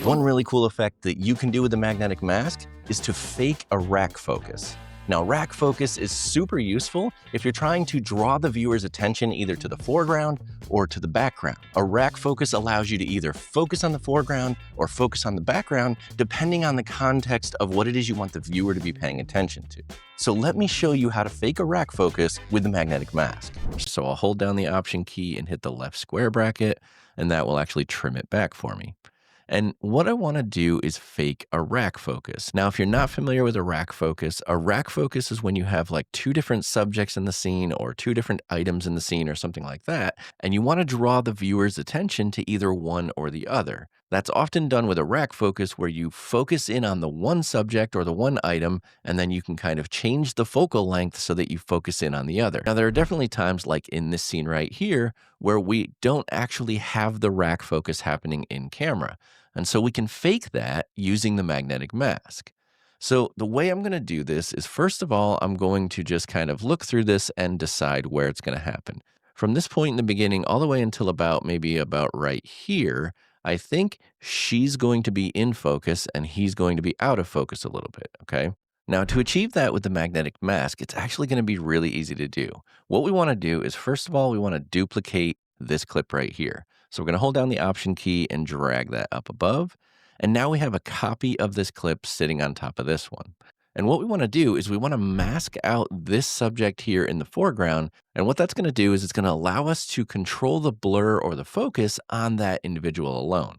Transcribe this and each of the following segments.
One really cool effect that you can do with the magnetic mask is to fake a rack focus. Now, rack focus is super useful if you're trying to draw the viewer's attention either to the foreground or to the background. A rack focus allows you to either focus on the foreground or focus on the background, depending on the context of what it is you want the viewer to be paying attention to. So let me show you how to fake a rack focus with the magnetic mask. So I'll hold down the Option key and hit the left square bracket, and that will actually trim it back for me. And what I want to do is fake a rack focus. Now, if you're not familiar with a rack focus is when you have like two different subjects in the scene or two different items in the scene or something like that, and you want to draw the viewer's attention to either one or the other. That's often done with a rack focus where you focus in on the one subject or the one item, and then you can kind of change the focal length so that you focus in on the other. Now, there are definitely times like in this scene right here where we don't actually have the rack focus happening in camera. And so we can fake that using the magnetic mask. So the way I'm going to do this is, first of all, I'm going to just kind of look through this and decide where it's going to happen. From this point in the beginning all the way until maybe about right here, I think she's going to be in focus and he's going to be out of focus a little bit, okay? Now, to achieve that with the magnetic mask, it's actually going to be really easy to do. What we want to do is, first of all, we want to duplicate this clip right here. So we're going to hold down the Option key and drag that up above. And now we have a copy of this clip sitting on top of this one. And what we want to do is we want to mask out this subject here in the foreground. And what that's going to do is it's going to allow us to control the blur or the focus on that individual alone.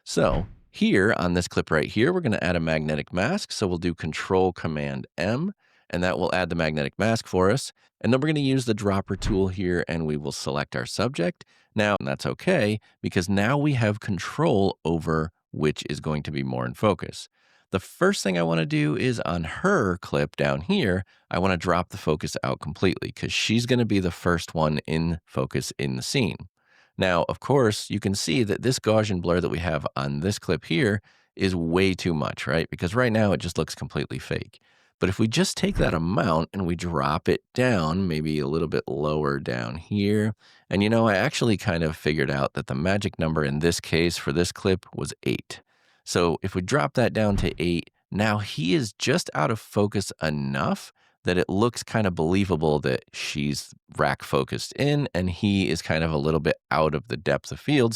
So here on this clip right here, we're going to add a magnetic mask. So we'll do Control Command M, and that will add the magnetic mask for us. And then we're going to use the dropper tool here and we will select our subject. Now, that's okay, because now we have control over which is going to be more in focus. The first thing I want to do is on her clip down here, I want to drop the focus out completely because she's going to be the first one in focus in the scene. Now, of course, you can see that this Gaussian blur that we have on this clip here is way too much, right? Because right now it just looks completely fake. But if we just take that amount and we drop it down, maybe a little bit lower down here, and I actually kind of figured out that the magic number in this case for this clip was 8. So if we drop that down to 8, now he is just out of focus enough that it looks kind of believable that she's rack focused in and he is kind of a little bit out of the depth of field.